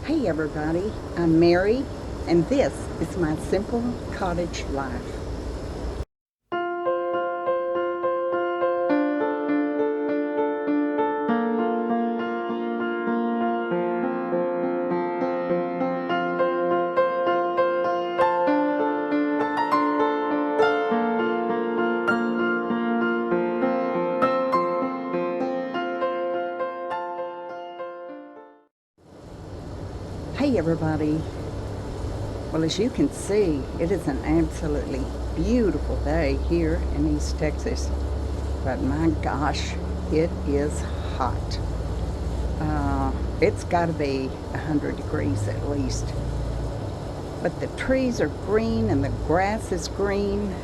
Hey everybody, I'm Mary, and this is my simple cottage life. Hey everybody. Well, as you can see, it is an absolutely beautiful day here in East Texas. But my gosh, it is hot. It's got to be 100 degrees at least. But the trees are green and the grass is green.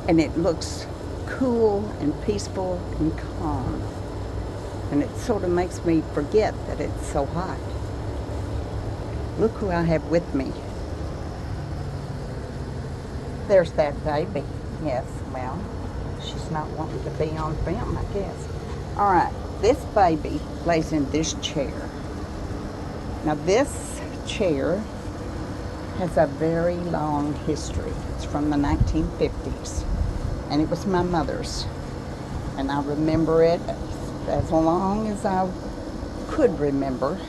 And it looks cool and peaceful and calm. And it sort of makes me forget that it's so hot. Look who I have with me. There's that baby. Yes, well, she's not wanting to be on film, I guess. All right, this baby lays in this chair. Now this chair has a very long history. It's from the 1950s, and it was my mother's. And I remember it as long as I could remember.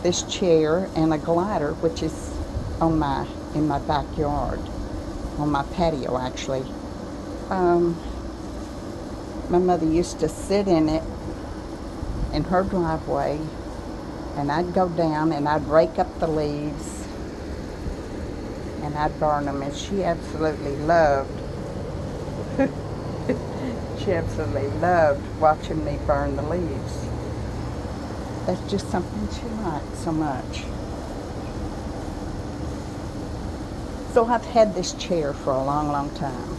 This chair and a glider, which is in my backyard, on my patio actually. My mother used to sit in it in her driveway, and I'd go down and I'd rake up the leaves and I'd burn them, and she absolutely loved watching me burn the leaves. That's just something she liked so much. So I've had this chair for a long, long time.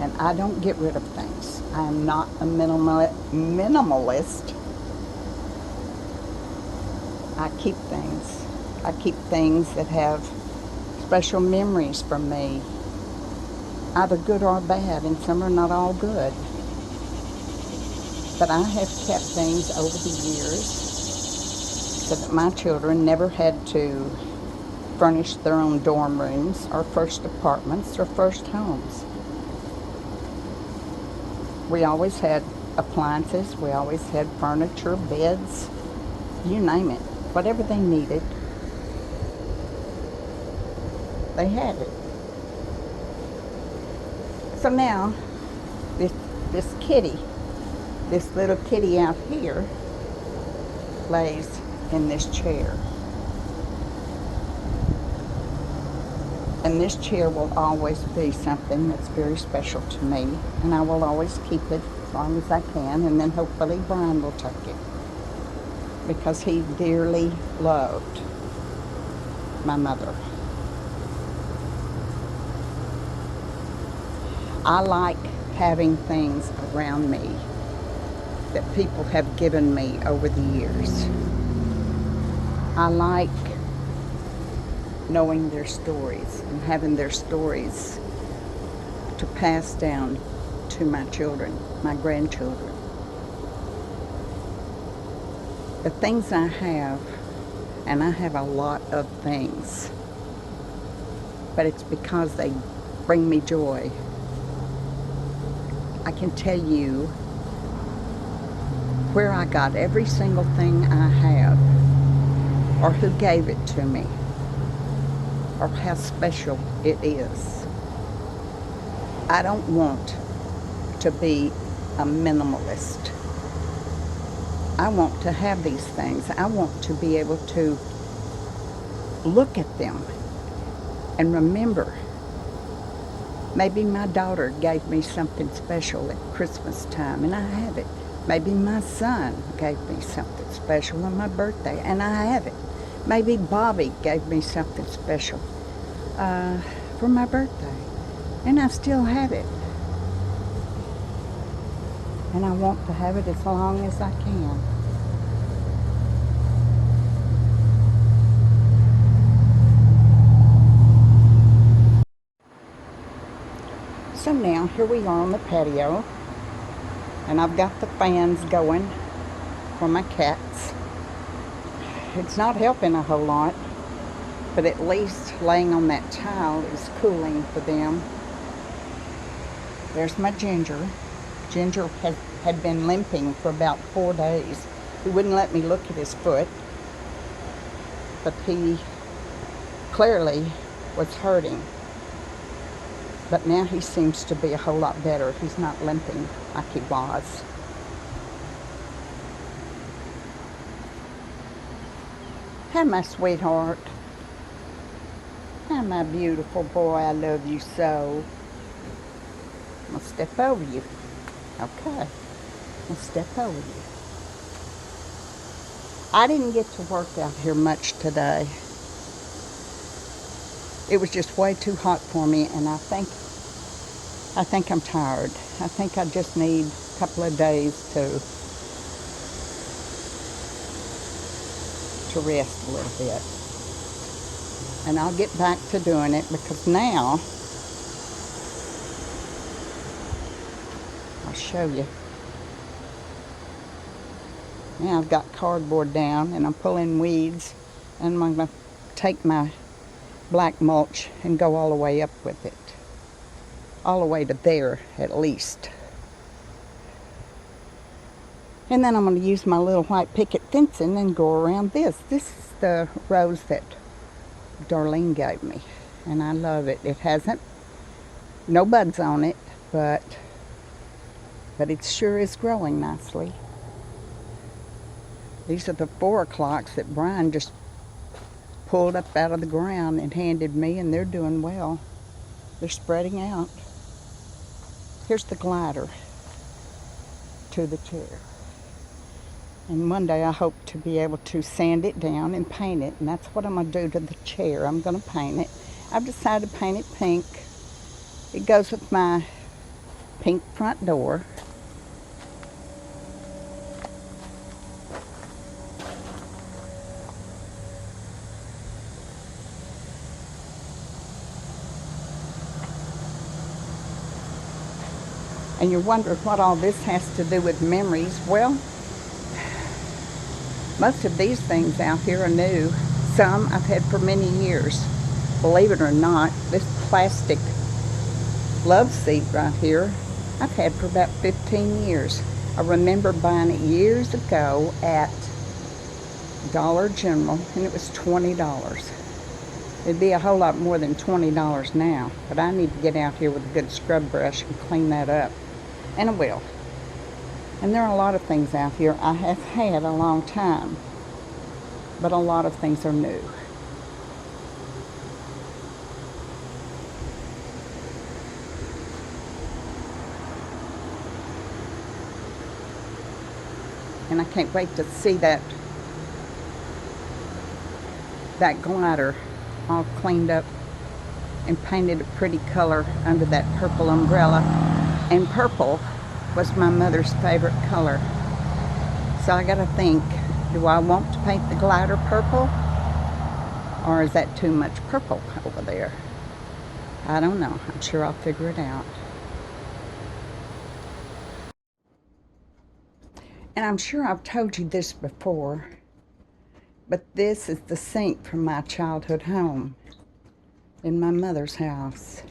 And I don't get rid of things. I am not a minimalist. I keep things. I keep things that have special memories for me, either good or bad, and some are not all good. But I have kept things over the years so that my children never had to furnish their own dorm rooms or first apartments or first homes. We always had appliances, we always had furniture, beds, you name it. Whatever they needed, they had it. So now, this kitty, this little kitty out here, lays in this chair. And this chair will always be something that's very special to me, and I will always keep it as long as I can, and then hopefully Brian will take it, because he dearly loved my mother. I like having things around me that people have given me over the years. I like knowing their stories and having their stories to pass down to my children, my grandchildren. The things I have, and I have a lot of things, but it's because they bring me joy. I can tell you where I got every single thing I have, or who gave it to me, or how special it is. I don't want to be a minimalist. I want to have these things. I want to be able to look at them and remember. Maybe my daughter gave me something special at Christmas time, and I have it. Maybe my son gave me something special on my birthday, and I have it. Maybe Bobby gave me something special for my birthday, and I still have it. And I want to have it as long as I can. So now, here we are on the patio, and I've got the fans going for my cats. It's not helping a whole lot, but at least laying on that tile is cooling for them. There's my Ginger. Ginger had been limping for about 4 days. He wouldn't let me look at his foot, but he clearly was hurting. But now he seems to be a whole lot better. He's not limping like he was. Hi, my sweetheart. Hi, my beautiful boy. I love you so. I'm going to step over you. Okay. I'm going to step over you. I didn't get to work out here much today. It was just way too hot for me, and I think I'm tired. I think I just need a couple of days to rest a little bit. And I'll get back to doing it, because now, I'll show you. Now I've got cardboard down and I'm pulling weeds, and I'm going to take my black mulch and go all the way up with it. All the way to there, at least. And then I'm going to use my little white picket fencing and go around this. This is the rose that Darlene gave me, and I love it. It hasn't, no buds on it, but it sure is growing nicely. These are the 4 o'clocks that Brian just pulled up out of the ground and handed me, and they're doing well. They're spreading out. Here's the glider to the chair. And one day I hope to be able to sand it down and paint it, and that's what I'm going to do to the chair. I'm going to paint it. I've decided to paint it pink. It goes with my pink front door. And you're wondering what all this has to do with memories. Well, most of these things out here are new. Some I've had for many years. Believe it or not, this plastic love seat right here, I've had for about 15 years. I remember buying it years ago at Dollar General, and it was $20. It'd be a whole lot more than $20 now, but I need to get out here with a good scrub brush and clean that up. And I will. And there are a lot of things out here I have had a long time, but a lot of things are new. And I can't wait to see that glider all cleaned up and painted a pretty color under that purple umbrella. And purple was my mother's favorite color. So I gotta think, do I want to paint the glider purple? Or is that too much purple over there? I don't know. I'm sure I'll figure it out. And I'm sure I've told you this before, but this is the sink from my childhood home in my mother's house,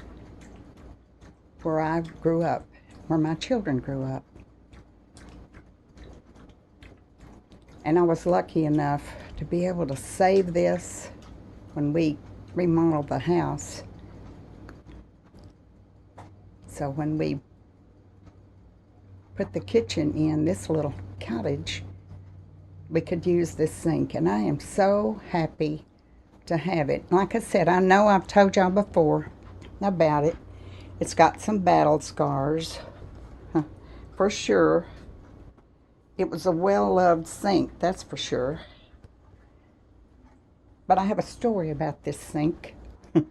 where I grew up, where my children grew up. And I was lucky enough to be able to save this when we remodeled the house. So when we put the kitchen in this little cottage, we could use this sink, and I am so happy to have it. Like I said, I know I've told y'all before about it. It's got some battle scars, for sure. It was a well-loved sink, that's for sure. But I have a story about this sink, and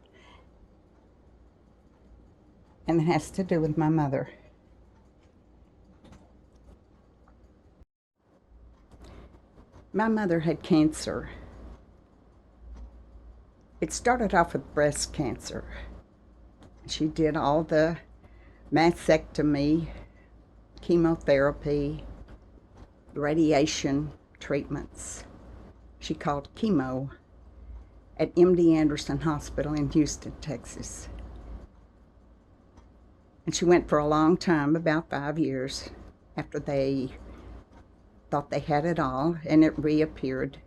it has to do with my mother. My mother had cancer. It started off with breast cancer. She did all the mastectomy, chemotherapy, radiation treatments. she called chemo at MD Anderson Hospital in Houston, Texas. And she went for a long time, about 5 years, after they thought they had it all, and it reappeared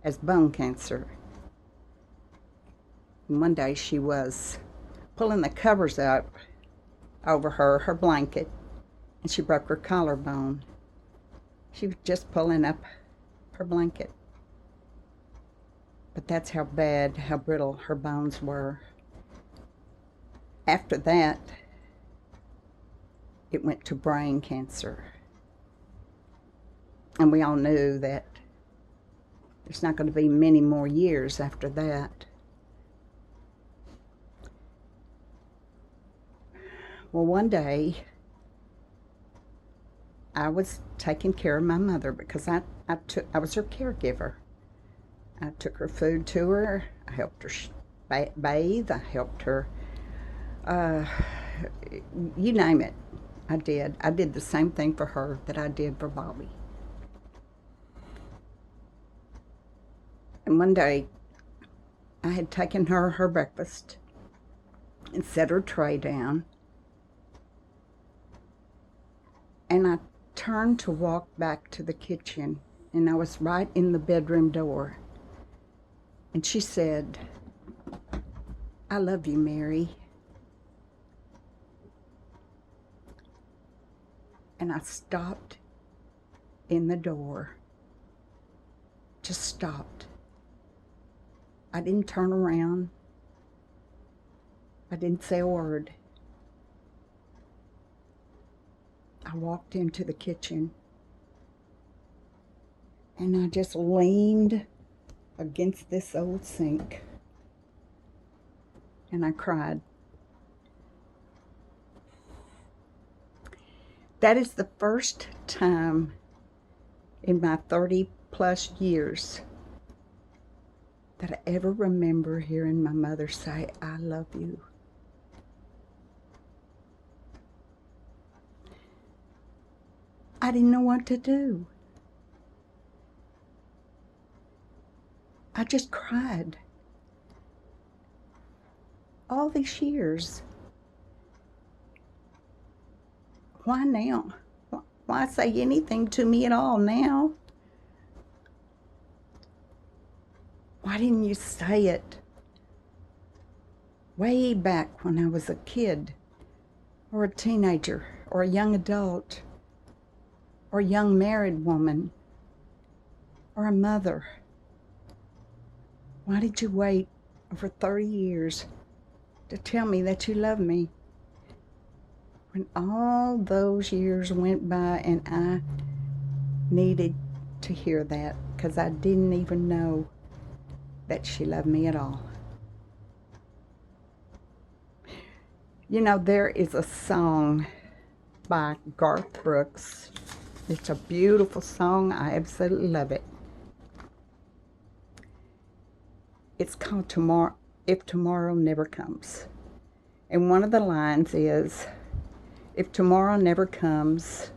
as bone cancer. And one day she was pulling the covers up over her blanket, and she broke her collarbone. She was just pulling up her blanket. But that's how bad, how brittle her bones were. After that, it went to brain cancer. And we all knew that there's not going to be many more years after that. Well, one day, I was taking care of my mother because I was her caregiver. I took her food to her. I helped her bathe. I helped her, you name it, I did. I did the same thing for her that I did for Bobby. And one day, I had taken her breakfast and set her tray down. And I turned to walk back to the kitchen, and I was right in the bedroom door. And she said, "I love you, Mary." And I stopped in the door, just stopped. I didn't turn around. I didn't say a word. I walked into the kitchen, and I just leaned against this old sink, and I cried. That is the first time in my 30-plus years that I ever remember hearing my mother say, "I love you." I didn't know what to do. I just cried. All these years. Why now? Why say anything to me at all now? Why didn't you say it way back when I was a kid, or a teenager, or a young adult, or a young married woman, or a mother? Why did you wait over 30 years to tell me that you love me, when all those years went by and I needed to hear that, because I didn't even know that she loved me at all? You know, there is a song by Garth Brooks. It's a beautiful song. I absolutely love it. It's called Tomorrow, If Tomorrow Never Comes. And one of the lines is, "If tomorrow never comes,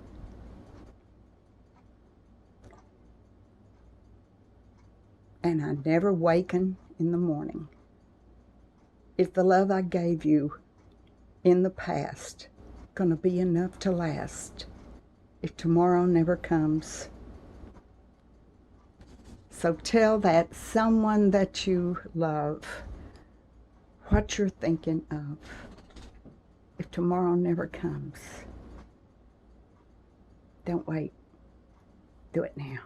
and I never waken in the morning, is the love I gave you in the past gonna be enough to last if tomorrow never comes?" So tell that someone that you love what you're thinking of if tomorrow never comes. Don't wait. Do it now.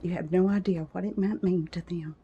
You have no idea what it might mean to them.